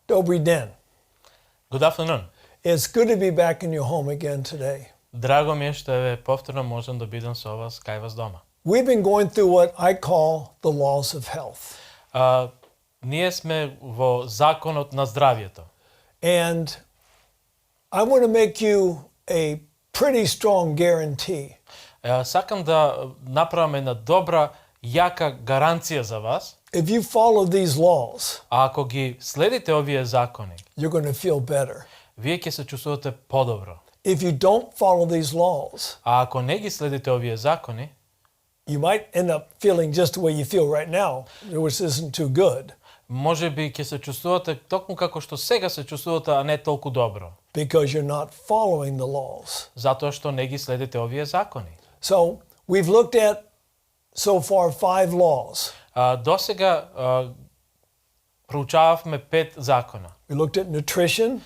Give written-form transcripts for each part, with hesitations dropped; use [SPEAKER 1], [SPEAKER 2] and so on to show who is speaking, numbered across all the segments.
[SPEAKER 1] Добри ден.
[SPEAKER 2] Good afternoon.
[SPEAKER 1] It's good to be back in your home again today.
[SPEAKER 2] Драго ми е што повторно можам да бидам со вас кај вас дома.
[SPEAKER 1] We've been going through what I call the laws of health.
[SPEAKER 2] Ние сме во законот на здравјето.
[SPEAKER 1] And I want to make you a pretty strong guarantee.
[SPEAKER 2] Сакам да направам една добра, јака гаранција за вас.
[SPEAKER 1] If you follow these laws,
[SPEAKER 2] Ако ги следите овие закони,
[SPEAKER 1] you're going to feel better.
[SPEAKER 2] вие ќе се чувствувате подобро.
[SPEAKER 1] If you don't follow these laws,
[SPEAKER 2] А ако не ги следите овие закони,
[SPEAKER 1] you might end up feeling just the way you feel right now, which isn't too good,
[SPEAKER 2] може би ќе се чувствувате токму како што сега се чувствувате, а не толку добро,
[SPEAKER 1] because you're not following the laws.
[SPEAKER 2] затоа што не ги следите овие закони.
[SPEAKER 1] So we've looked at so far 5 laws.
[SPEAKER 2] До сега проучававме 5 закона.
[SPEAKER 1] We looked at nutrition,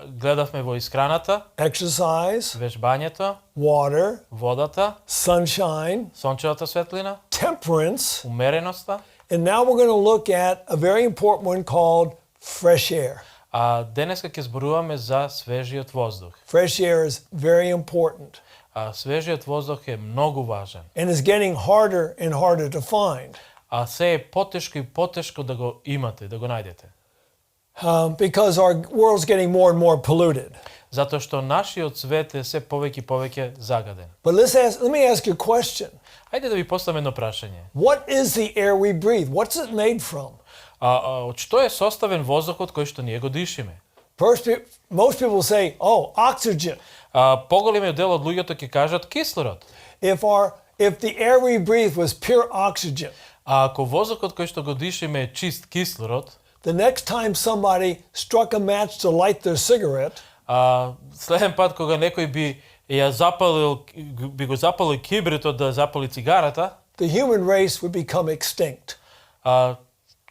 [SPEAKER 2] Гледавме во исхраната,
[SPEAKER 1] exercise,
[SPEAKER 2] вежбањето,
[SPEAKER 1] water,
[SPEAKER 2] водата,
[SPEAKER 1] sunshine,
[SPEAKER 2] сончевата светлина,
[SPEAKER 1] temperance,
[SPEAKER 2] умереноста.
[SPEAKER 1] and now we're going to look at a very important one called fresh air.
[SPEAKER 2] Денеска ќе зборуваме за свежиот воздух.
[SPEAKER 1] Fresh air is very important
[SPEAKER 2] Свежиот воздух е многу важен.
[SPEAKER 1] and is getting harder and harder to find
[SPEAKER 2] Се е потешко и потешко да го имате, да го најдете.
[SPEAKER 1] because our world's getting more and more polluted.
[SPEAKER 2] Затоа што нашиот свет е се повеќе и повеќе загаден.
[SPEAKER 1] But let me ask you a question.
[SPEAKER 2] Ајде да ви поставам едно прашање.
[SPEAKER 1] What is the air we breathe? What's it made from?
[SPEAKER 2] Од што е составен воздухот кој што ние го дишиме?
[SPEAKER 1] First, most people say, oh, oxygen.
[SPEAKER 2] Поголемиот дел од луѓето ќе кажат кислород.
[SPEAKER 1] If the air we breathe was pure oxygen,
[SPEAKER 2] Ако воздухот кој што го дишиме е чист кислород,
[SPEAKER 1] the next time somebody struck a match to light their cigarette,
[SPEAKER 2] следен пат кога некој би го запалил кибритот да запали цигарата,
[SPEAKER 1] the human race would become extinct.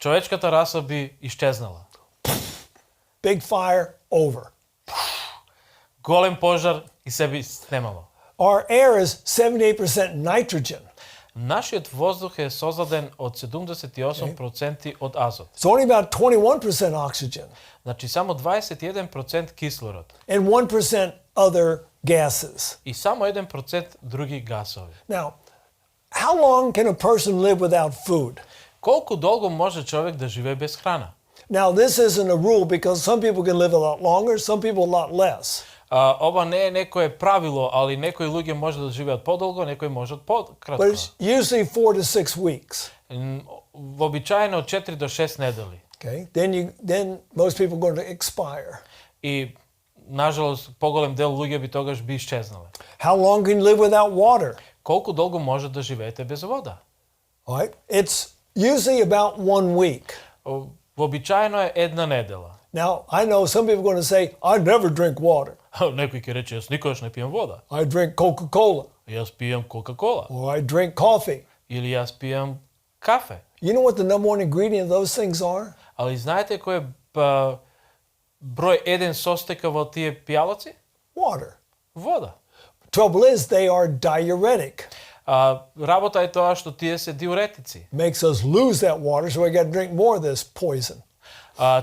[SPEAKER 2] човечката раса би исчезнала.
[SPEAKER 1] Big fire, over.
[SPEAKER 2] Голем пожар и се би снемало.
[SPEAKER 1] Our air is 78% nitrogen.
[SPEAKER 2] Нашиот воздух е создаден од 78% од азот.
[SPEAKER 1] It's only about 21% oxygen
[SPEAKER 2] Значи само 21% кислород
[SPEAKER 1] and 1% other gases.
[SPEAKER 2] и само 1% други гасови.
[SPEAKER 1] Now, how long can a person live without food?
[SPEAKER 2] Колку долго може човек да живее без храна?
[SPEAKER 1] Now, this isn't a rule because some people can live a lot longer, some people a lot less.
[SPEAKER 2] Ова не е некое правило, али некои луѓе може да живеат подолго, некои можат пократко.
[SPEAKER 1] But it's usually 4 to 6 weeks.
[SPEAKER 2] Вообичаено од 4 до 6 недели.
[SPEAKER 1] Okay? Then most people are going to expire.
[SPEAKER 2] И нажалост поголем дел луѓе би тогаш би исчезнале.
[SPEAKER 1] How long can you live without water?
[SPEAKER 2] Колку долго може да живеете без вода?
[SPEAKER 1] All right? It's usually about 1 week.
[SPEAKER 2] Вообичаено е една недела.
[SPEAKER 1] Now, I know some people are going to say, I never drink water.
[SPEAKER 2] Некој ќе рече, јас никогаш не пијам вода.
[SPEAKER 1] I drink Coca-Cola.
[SPEAKER 2] Јас пијам Кока-кола.
[SPEAKER 1] Or I drink coffee.
[SPEAKER 2] Или јас пијам кафе.
[SPEAKER 1] You know what the number one ingredient of those things are?
[SPEAKER 2] Али знаете кој е број 1 состека во тие пијалоци?
[SPEAKER 1] Water.
[SPEAKER 2] Вода.
[SPEAKER 1] Trouble is, they are diuretic.
[SPEAKER 2] Работа е тоа што тие се диуретици.
[SPEAKER 1] Makes us lose that water, so we got to drink more of this poison.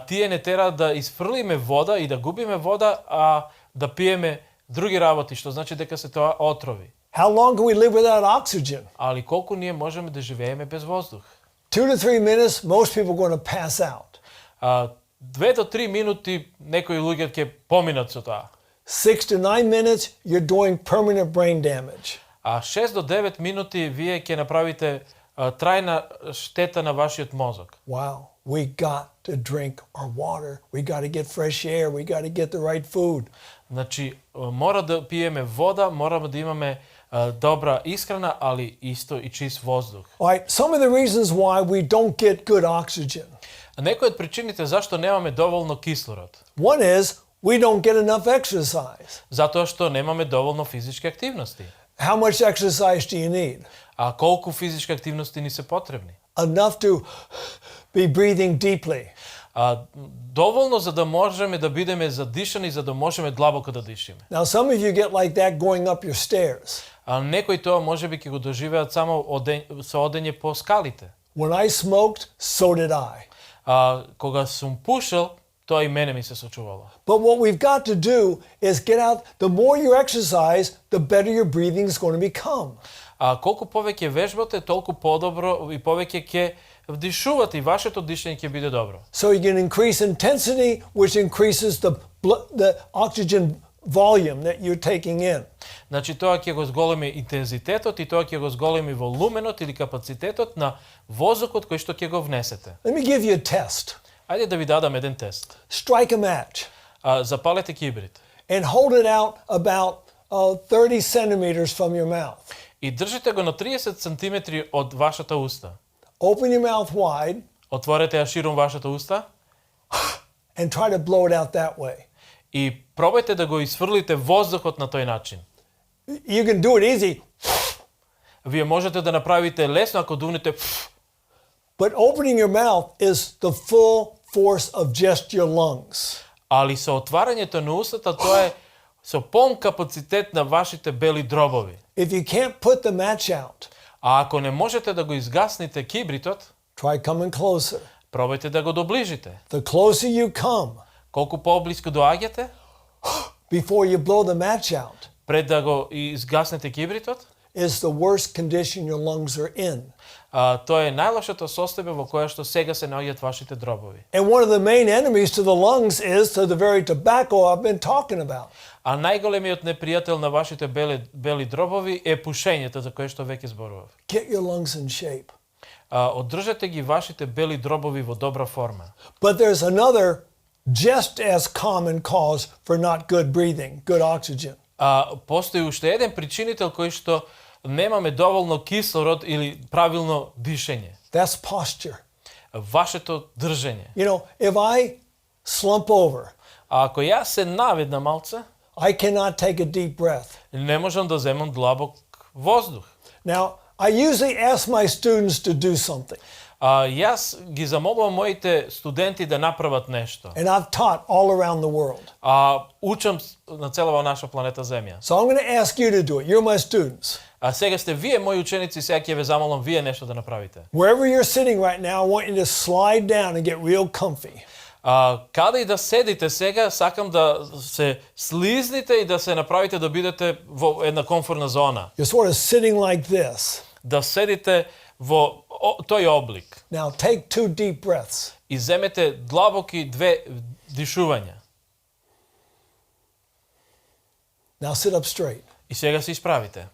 [SPEAKER 2] Тие не тера да isfрлиме вода и да губиме вода, а да пиеме други работи, што значи дека се тоа отрови.
[SPEAKER 1] How long can we live without oxygen?
[SPEAKER 2] Али колку ние можеме да живееме без воздух?
[SPEAKER 1] 2 to 3 minutes, most people are going to pass out.
[SPEAKER 2] 2 до 3 минути некои луѓе ќе поминат со тоа.
[SPEAKER 1] 6 to 9 minutes, you're doing permanent brain damage.
[SPEAKER 2] 6 до 9 минути вие ќе направите трајна штета на вашиот мозок.
[SPEAKER 1] Wow, we got to drink our water. We got to get fresh air. We got to get the right food.
[SPEAKER 2] Значи, мора да пиеме вода, мораме да имаме добра исхрана, али исто и чист воздух.
[SPEAKER 1] All right, some of the reasons why we don't get good oxygen.
[SPEAKER 2] Некои од причините зашто немаме доволно кислород.
[SPEAKER 1] One is we don't get enough exercise.
[SPEAKER 2] Затоа што немаме доволно физички активности.
[SPEAKER 1] How much exercise do you need?
[SPEAKER 2] А колку физички активности ни се потребни?
[SPEAKER 1] Enough to be breathing deeply.
[SPEAKER 2] Доволно за да можеме да бидеме задишани, за да можеме длабоко да дишиме.
[SPEAKER 1] Now some of you get like that going up your stairs.
[SPEAKER 2] Некои тоа можеби ќе го доживеат само со одење по скалите.
[SPEAKER 1] When I smoked, so did I.
[SPEAKER 2] Кога сум пушел, тоа и мене ми се случувало.
[SPEAKER 1] But what we've got to do is get out. The more you exercise, the better your breathing is going to become.
[SPEAKER 2] А колку повеќе вежбате, толку подобро и повеќе ќе вдишувате и вашето дишење ќе биде добро.
[SPEAKER 1] So you can increase intensity, which increases the oxygen volume that you're taking in.
[SPEAKER 2] Значи тоа ќе го зголеми интензитетот и тоа ќе го зголеми волуменот или капацитетот на воздухот кој што ќе го внесете.
[SPEAKER 1] Let me give you a test.
[SPEAKER 2] Ајде да ви дадам еден тест.
[SPEAKER 1] Strike a match
[SPEAKER 2] Запалете кибрид
[SPEAKER 1] and hold it out about 30 centimeters from your mouth.
[SPEAKER 2] и држите го на 30 сантиметри од вашата уста.
[SPEAKER 1] Open your mouth wide
[SPEAKER 2] Отворете ја широм вашата уста
[SPEAKER 1] and try to blow it out that way.
[SPEAKER 2] и пробајте да го исфрлите воздухот на тој начин.
[SPEAKER 1] You can do it easy,
[SPEAKER 2] Вие можете да направите лесно ако дувнете,
[SPEAKER 1] but opening your mouth is the full force of just your lungs.
[SPEAKER 2] али со отварањето на устата тоа е со полн капацитет на вашите бели дробови.
[SPEAKER 1] If you can't put the match out,
[SPEAKER 2] А ако не можете да го изгасните кибритот,
[SPEAKER 1] try coming closer.
[SPEAKER 2] пробајте да го доближите.
[SPEAKER 1] The closer you come,
[SPEAKER 2] Колку поблиску доаѓате,
[SPEAKER 1] before you blow the match out,
[SPEAKER 2] пред да го изгаснете кибритот,
[SPEAKER 1] is the worst condition your lungs are in.
[SPEAKER 2] тоа е најлошото состојбе во кое што сега се наоѓаат вашите дробови.
[SPEAKER 1] And one of the main enemies to the lungs is to the very tobacco I've been talking about.
[SPEAKER 2] А најголемиот непријател на вашите бели дробови е пушењето за кое што веќе зборував.
[SPEAKER 1] Get your lungs in shape.
[SPEAKER 2] Одржете ги вашите бели дробови во добра форма.
[SPEAKER 1] But there's another just as common cause for not good breathing, good oxygen.
[SPEAKER 2] Постои уште еден причинител кој што немаме доволно кислород или правилно дишење.
[SPEAKER 1] That's posture.
[SPEAKER 2] Вашето држење.
[SPEAKER 1] You know, if I slump over,
[SPEAKER 2] Ако јас се наведнам малце,
[SPEAKER 1] I cannot take a deep breath.
[SPEAKER 2] не можам да земам длабок воздух.
[SPEAKER 1] Now, I usually ask my students to do something.
[SPEAKER 2] Јас ги замолувам моите студенти да направат нешто.
[SPEAKER 1] And I've taught all around the world.
[SPEAKER 2] Учам на целава наша планета Земја.
[SPEAKER 1] So I'm going to ask you to do it. You're my students.
[SPEAKER 2] Сега сте вие мои ученици, сега ќе ве замолам вие нешто да направите.
[SPEAKER 1] Wherever you're sitting right now, I want you to slide down and get real comfy.
[SPEAKER 2] Каде и да седите сега, сакам да се слизните и да се направите да бидете во една комфортна зона.
[SPEAKER 1] You're sort of sitting like this.
[SPEAKER 2] Да седите во тој облик.
[SPEAKER 1] Now take 2 deep breaths.
[SPEAKER 2] И земете длабоки 2 дишувања.
[SPEAKER 1] Now sit up straight.
[SPEAKER 2] И сега се исправите.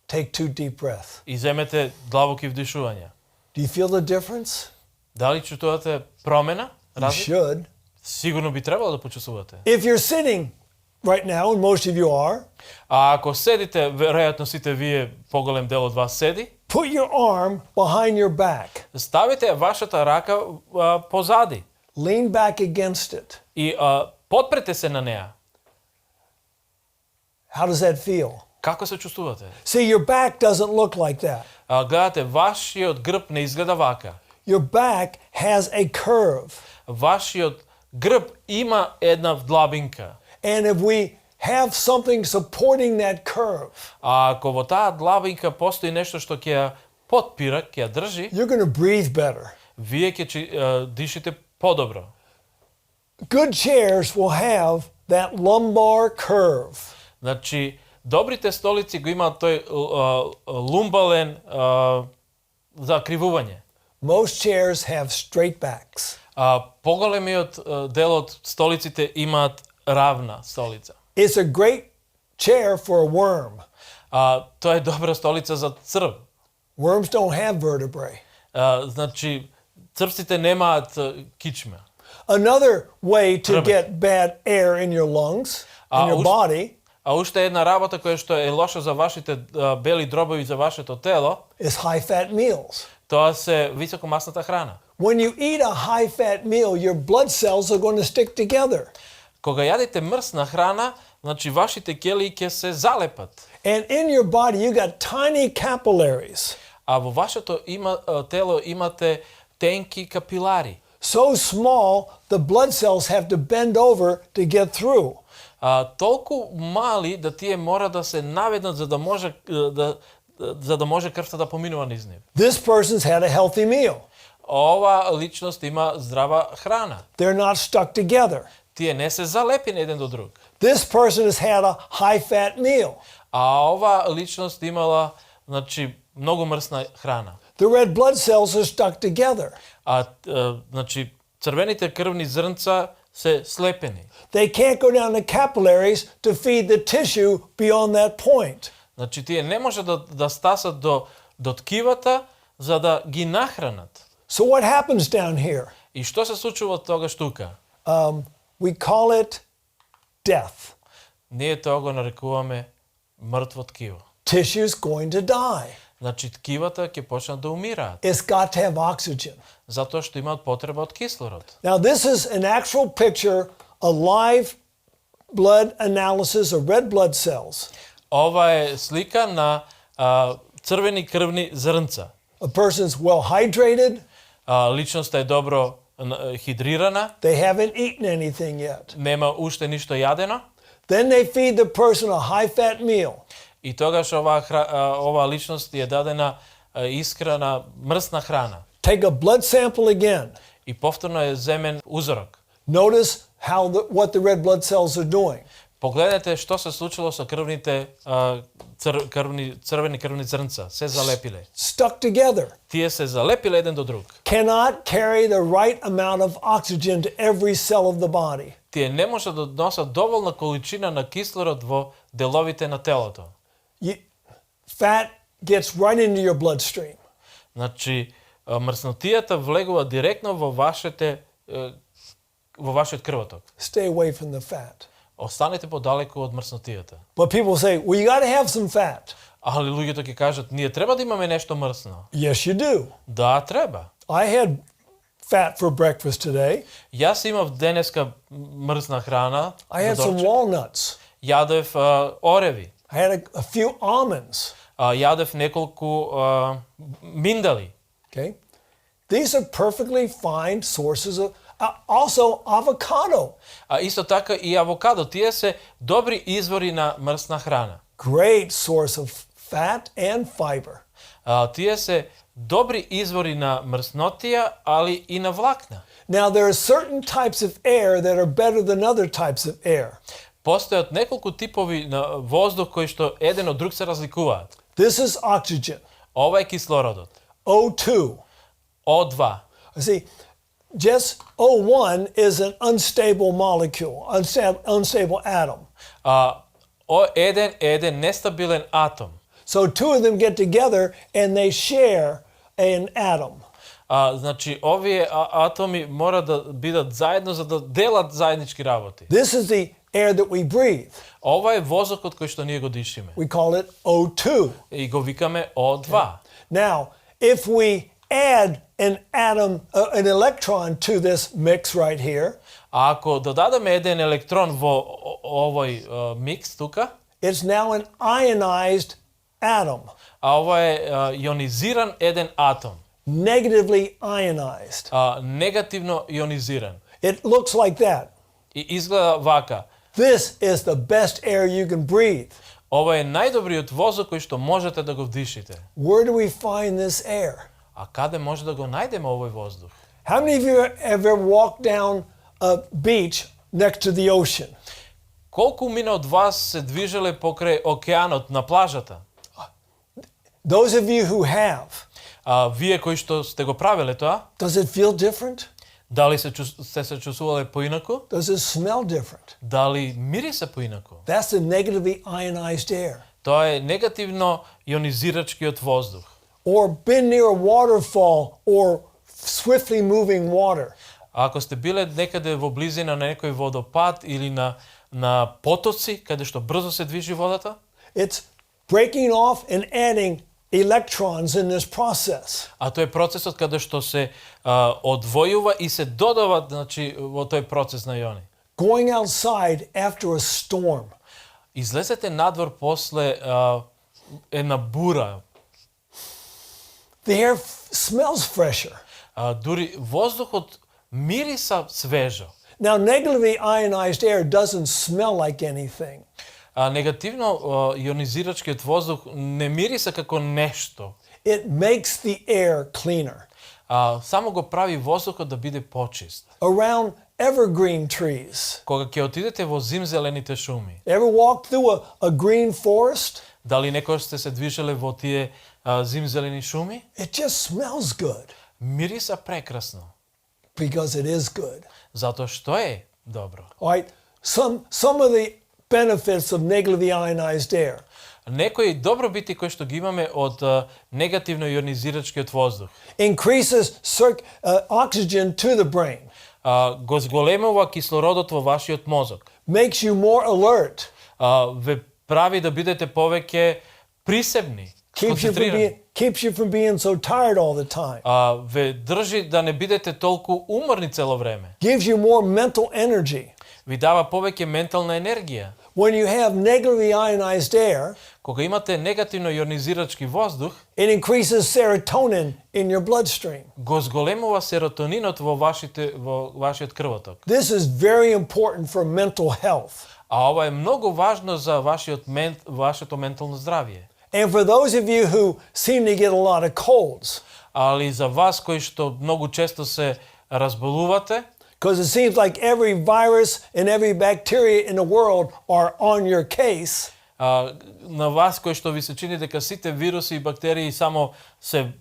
[SPEAKER 1] Take 2 deep breaths.
[SPEAKER 2] И земете длабоки вдишувања.
[SPEAKER 1] Do you feel the difference?
[SPEAKER 2] Дали чувствувате промена?
[SPEAKER 1] You should.
[SPEAKER 2] Сигурно би требало да почувствувате.
[SPEAKER 1] If you're sitting right now, and most of you are,
[SPEAKER 2] ако седите, веројатно сите вие, поголем дел од вас седи,
[SPEAKER 1] put your arm behind your back.
[SPEAKER 2] ставите вашата рака позади
[SPEAKER 1] Lean back against it.
[SPEAKER 2] и подпрете се на неа.
[SPEAKER 1] How does that feel?
[SPEAKER 2] Како се чувствувате?
[SPEAKER 1] See, your back doesn't look like that.
[SPEAKER 2] Гледате, вашиот грб не изгледа вака.
[SPEAKER 1] Your back has a curve.
[SPEAKER 2] Вашиот грб има една вдлабинка.
[SPEAKER 1] And if we have something supporting that curve,
[SPEAKER 2] Ако во таа длабинка постои нешто што ќе ја потпира, ќе ја држи,
[SPEAKER 1] you're going to breathe better.
[SPEAKER 2] вие ќе дишите подобро.
[SPEAKER 1] Good chairs will have that lumbar curve.
[SPEAKER 2] Значи, добрите столици го имаат тој лумбален закривување.
[SPEAKER 1] Most chairs have straight backs.
[SPEAKER 2] Поголемиот дел од столиците имаат равна столица.
[SPEAKER 1] It's a great chair for a worm.
[SPEAKER 2] Тоа е добра столица за црв.
[SPEAKER 1] Worms don't have vertebrae.
[SPEAKER 2] Значи, црвците немаат кичма.
[SPEAKER 1] Another way to get bad air in your lungs, in your body,
[SPEAKER 2] уште една работа која што е лоша за вашите бели дробови за вашето тело,
[SPEAKER 1] is high-fat meals.
[SPEAKER 2] тоа се високомасната храна.
[SPEAKER 1] When you eat a high-fat meal, your blood cells are going to stick together.
[SPEAKER 2] Кога јадете мрсна храна, значи вашите ќелии ќе се залепат.
[SPEAKER 1] And in your body, you got tiny capillaries.
[SPEAKER 2] А во вашето тело имате тенки капилари.
[SPEAKER 1] So small, the blood cells have to bend over to get through.
[SPEAKER 2] Толку мали да тие мора да се наведнат за да може крвта да поминува низ нив.
[SPEAKER 1] This person's had a healthy meal.
[SPEAKER 2] ова личност има здрава храна.
[SPEAKER 1] They're not stuck together.
[SPEAKER 2] Тие не се залепени еден до друг.
[SPEAKER 1] This person has had a high-fat meal.
[SPEAKER 2] А ова личност имала, значи, многу мрсна храна.
[SPEAKER 1] The red blood cells are stuck together.
[SPEAKER 2] Значи, црвените крвни зрнца се слепени.
[SPEAKER 1] They can't go down the capillaries to feed the tissue beyond that point.
[SPEAKER 2] Значи, тие не може да стасат до ткивата за да ги нахранат.
[SPEAKER 1] So what happens down here?
[SPEAKER 2] И што се случува тогаш тука?
[SPEAKER 1] We call it death.
[SPEAKER 2] Ние тоа го нарекуваме мртво ткиво.
[SPEAKER 1] Tissue's going to die.
[SPEAKER 2] Значи ткивата ќе почнат да умираат.
[SPEAKER 1] It's got to have oxygen.
[SPEAKER 2] Затоа што имаат потреба од кислород.
[SPEAKER 1] Now this is an actual picture, a live blood analysis of red blood cells.
[SPEAKER 2] Ова е слика на црвени крвни зрнца.
[SPEAKER 1] A person's well hydrated.
[SPEAKER 2] Личноста е добро хидрирана.
[SPEAKER 1] They haven't eaten anything yet.
[SPEAKER 2] Нема уште ништо јадено.
[SPEAKER 1] Then they feed the person a high-fat meal.
[SPEAKER 2] И тогаш ова личност е дадена искрена мрсна храна.
[SPEAKER 1] Take a blood sample again.
[SPEAKER 2] И повторно е земен узорок.
[SPEAKER 1] Notice what the red blood cells are doing.
[SPEAKER 2] Погледнете што се случило со крвните црвени крвни зрнца. Се залепиле.
[SPEAKER 1] Stuck together.
[SPEAKER 2] Тие се залепиле еден до друг.
[SPEAKER 1] Cannot carry the right amount of oxygen to every cell of the body.
[SPEAKER 2] Тие не може да носат доволна количина на кислород во деловите на телото.
[SPEAKER 1] Fat gets right into your bloodstream.
[SPEAKER 2] Значи, мрснотијата влегува директно во вашиот крвоток.
[SPEAKER 1] Stay away from the fat.
[SPEAKER 2] Останете подалеку од мрснотијата.
[SPEAKER 1] But people say, well, you got to have some fat.
[SPEAKER 2] Али луѓето ќе кажат, ние треба да имаме нешто мрсно.
[SPEAKER 1] Yes, you do.
[SPEAKER 2] Да, треба.
[SPEAKER 1] I had fat for breakfast today.
[SPEAKER 2] Јас имав денеска мрсна храна.
[SPEAKER 1] I had some walnuts.
[SPEAKER 2] Јадев ореви.
[SPEAKER 1] I had a few almonds.
[SPEAKER 2] Јадев неколку миндали.
[SPEAKER 1] Okay? These are perfectly fine sources of also avocado.
[SPEAKER 2] Исто така и авокадо, тие се добри извори на мрсна храна.
[SPEAKER 1] Great source of fat and fiber.
[SPEAKER 2] Тие се добри извори на мрснотија, али и на влакна.
[SPEAKER 1] Now there are certain types of air that are better than other types of air.
[SPEAKER 2] Постојат неколку типови на воздух кои што еден од друг се разликуваат.
[SPEAKER 1] This is oxygen.
[SPEAKER 2] Ова е кислородот.
[SPEAKER 1] O2.
[SPEAKER 2] O2.
[SPEAKER 1] See, just O1 is an unstable molecule, unstable atom.
[SPEAKER 2] O1 е еден нестабилен атом.
[SPEAKER 1] So two of them get together and they share an atom.
[SPEAKER 2] Значи, овие атоми мора да бидат заедно за да делат заеднички работи.
[SPEAKER 1] This is the air that we breathe.
[SPEAKER 2] Ова е воздухот кој што ние го дишиме.
[SPEAKER 1] We call it O2.
[SPEAKER 2] И го викаме O2.
[SPEAKER 1] Now, if we add an atom, an electron to this mix right here,
[SPEAKER 2] ако додадеме еден електрон во овој микс тука,
[SPEAKER 1] it's now an ionized atom.
[SPEAKER 2] Ова е ионизиран еден атом.
[SPEAKER 1] Negatively ionized.
[SPEAKER 2] Негативно ионизиран.
[SPEAKER 1] It looks like that.
[SPEAKER 2] И изгледа вака.
[SPEAKER 1] This is the best air you can breathe.
[SPEAKER 2] Ова е најдобриот воздух кој што можете да го вдишите.
[SPEAKER 1] Where do we find this air?
[SPEAKER 2] А каде може да го најдеме овој воздух?
[SPEAKER 1] How many of you have ever walked down a beach next to the ocean?
[SPEAKER 2] Колку мина од вас се движеле покрај океанот на плажата?
[SPEAKER 1] Those of you who have.
[SPEAKER 2] Вие кои што сте го правеле тоа?
[SPEAKER 1] Does it feel different?
[SPEAKER 2] Дали сте се чувствувале поинаку?
[SPEAKER 1] Does it smell different?
[SPEAKER 2] Дали мирисе поинаку?
[SPEAKER 1] That's the negatively ionized air.
[SPEAKER 2] Тоа е негативно ионизирачкиот воздух.
[SPEAKER 1] Or been near a waterfall or swiftly moving water.
[SPEAKER 2] Ако сте биле некаде во близина на некој водопад или на потоци каде што брзо се движи водата,
[SPEAKER 1] it's breaking off and adding electrons in this process.
[SPEAKER 2] А тоа е процесот каде што се одвојува и се додава, значи, во тој процес на иони.
[SPEAKER 1] Going outside after a storm.
[SPEAKER 2] Излезете надвор после една бура.
[SPEAKER 1] The air smells fresher.
[SPEAKER 2] Дури воздухот мириса свежо.
[SPEAKER 1] Now, negatively ionized air doesn't smell like anything.
[SPEAKER 2] Негативно ионизирачкиот воздух не мириса како нешто.
[SPEAKER 1] It makes the air cleaner.
[SPEAKER 2] само го прави воздухот да биде почист.
[SPEAKER 1] Around evergreen trees.
[SPEAKER 2] Кога ќе отидете во зимзелените шуми,
[SPEAKER 1] Ever walk through a green forest?
[SPEAKER 2] дали некој сте се движеле во тие зимзелени шуми?
[SPEAKER 1] It just smells good
[SPEAKER 2] Мириса прекрасно,
[SPEAKER 1] because it is good.
[SPEAKER 2] затоа што е добро.
[SPEAKER 1] All right. Some of the benefits of negatively ionized air.
[SPEAKER 2] Некои добробити кои што ги имаме од негативно ионизирачкиот воздух.
[SPEAKER 1] Increases oxygen to the brain.
[SPEAKER 2] Го зголемува кислородот во вашиот мозок.
[SPEAKER 1] Makes you more alert.
[SPEAKER 2] Ве прави да бидете повеќе присебни, сконцентрирани.
[SPEAKER 1] Keeps you from being so tired all the time.
[SPEAKER 2] Ве држи да не бидете толку уморни цело време.
[SPEAKER 1] Gives you more mental energy.
[SPEAKER 2] Ви дава повеќе ментална енергија.
[SPEAKER 1] When you have negatively ionized air,
[SPEAKER 2] Кога имате негативно ионизирачки воздух,
[SPEAKER 1] it increases serotonin in your bloodstream.
[SPEAKER 2] го зголемува серотонинот во вашиот крвоток.
[SPEAKER 1] This is very important for mental health.
[SPEAKER 2] А ова е многу важно за вашето ментално здравје.
[SPEAKER 1] And for those of you who seem to get a lot of colds,
[SPEAKER 2] Али за вас кои што многу често се разболувате,
[SPEAKER 1] because it seems like every virus and every bacteria in the world are on your case,
[SPEAKER 2] на вас кои што ви се чини дека сите вируси и бактерии само се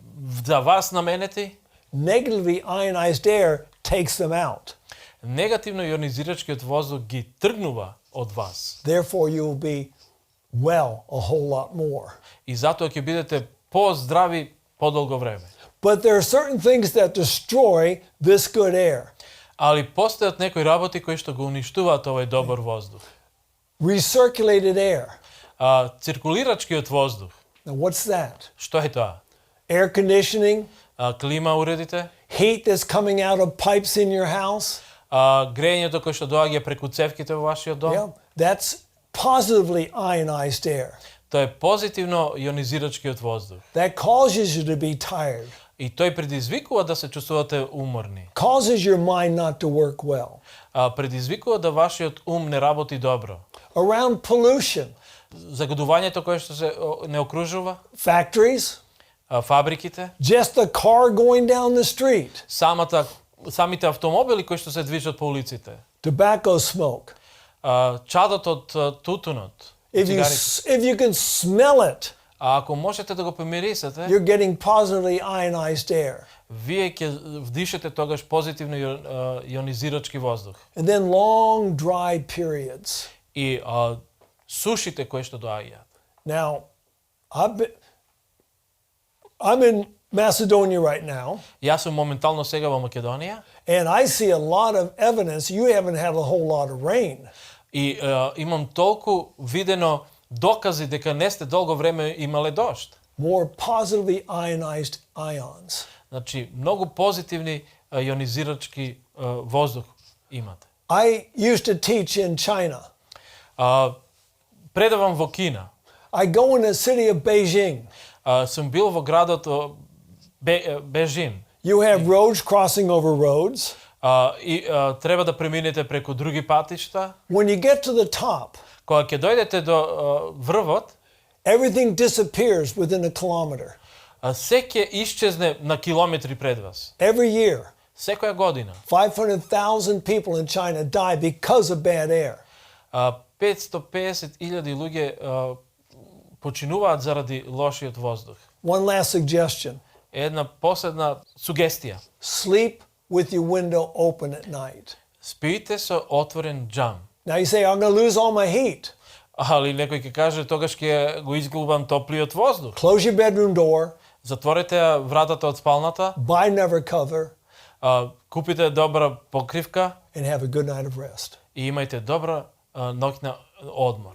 [SPEAKER 2] за вас наменети,
[SPEAKER 1] negatively ionized air takes them out.
[SPEAKER 2] негативно ионизирачкиот воздух ги тргнува од вас.
[SPEAKER 1] Therefore, you will be well a whole lot more.
[SPEAKER 2] И затоа ќе бидете поздрави подолго време.
[SPEAKER 1] But there are certain things that destroy this good air.
[SPEAKER 2] Али постојат некои работи кои што го уништуваат овој добар воздух.
[SPEAKER 1] Recirculated air.
[SPEAKER 2] Циркулирачкиот воздух.
[SPEAKER 1] Now, what's that?
[SPEAKER 2] Што е тоа?
[SPEAKER 1] Air conditioning,
[SPEAKER 2] Клима уредите,
[SPEAKER 1] heat that's coming out of pipes in your house.
[SPEAKER 2] грејењето кој што доаѓа преку цевките во вашиот дом.
[SPEAKER 1] Yeah, that's positively ionized air.
[SPEAKER 2] Тоа е позитивно ионизирачкиот воздух.
[SPEAKER 1] That causes you to be tired,
[SPEAKER 2] И тој предизвикува да се чувствувате уморни.
[SPEAKER 1] causes your mind not to work well.
[SPEAKER 2] Предизвикува да вашиот ум не работи добро.
[SPEAKER 1] Around pollution,
[SPEAKER 2] Загадувањето кое што се не окружува,
[SPEAKER 1] factories,
[SPEAKER 2] фабриките,
[SPEAKER 1] just the car going down the street,
[SPEAKER 2] самите автомобили кои што се движат по улиците,
[SPEAKER 1] tobacco smoke.
[SPEAKER 2] чадот од тутунот,
[SPEAKER 1] If you can smell it,
[SPEAKER 2] ако можете да го помирисате,
[SPEAKER 1] you're getting positively ionized air.
[SPEAKER 2] вие ќе вдишете тогаш позитивно ионизирачки воздух.
[SPEAKER 1] And then long dry periods.
[SPEAKER 2] И сушите кои што доаѓаат.
[SPEAKER 1] Now, I'm in Macedonia right now,
[SPEAKER 2] Јас сум моментално сега во Македонија
[SPEAKER 1] and I see a lot of evidence you haven't had a whole lot of rain.
[SPEAKER 2] и имам толку видено докази дека не сте долго време имале дожд.
[SPEAKER 1] More positively ionized ions.
[SPEAKER 2] Значи, многу позитивни ионизирачки воздух имате.
[SPEAKER 1] I used to teach in China.
[SPEAKER 2] Предавам во Кина.
[SPEAKER 1] I go in the city of Beijing.
[SPEAKER 2] Сум бил во градот Бежин.
[SPEAKER 1] You have roads crossing over roads.
[SPEAKER 2] И треба да преминете преку други патишта.
[SPEAKER 1] When you get to the top,
[SPEAKER 2] Кога ќе дојдете до врвот,
[SPEAKER 1] everything disappears within a kilometer.
[SPEAKER 2] се ќе исчезне на километри пред вас.
[SPEAKER 1] Every year,
[SPEAKER 2] Секоја година.
[SPEAKER 1] 500,000 people in China die because of bad air.
[SPEAKER 2] 550,000 луѓе починуваат заради лошиот воздух.
[SPEAKER 1] One last suggestion.
[SPEAKER 2] Една последна сугестија.
[SPEAKER 1] Sleep with your window open at night.
[SPEAKER 2] Спијте со отворен џам.
[SPEAKER 1] Now you say, I'm going to lose all my heat.
[SPEAKER 2] Али некој ќе каже, тогаш ќе го изгубам топлиот воздух.
[SPEAKER 1] Close your bedroom door.
[SPEAKER 2] Затворете вратата од спалната,
[SPEAKER 1] Buy never cover.
[SPEAKER 2] купите добра покривка
[SPEAKER 1] And have a good night of rest.
[SPEAKER 2] и имајте добра ноќна одмор.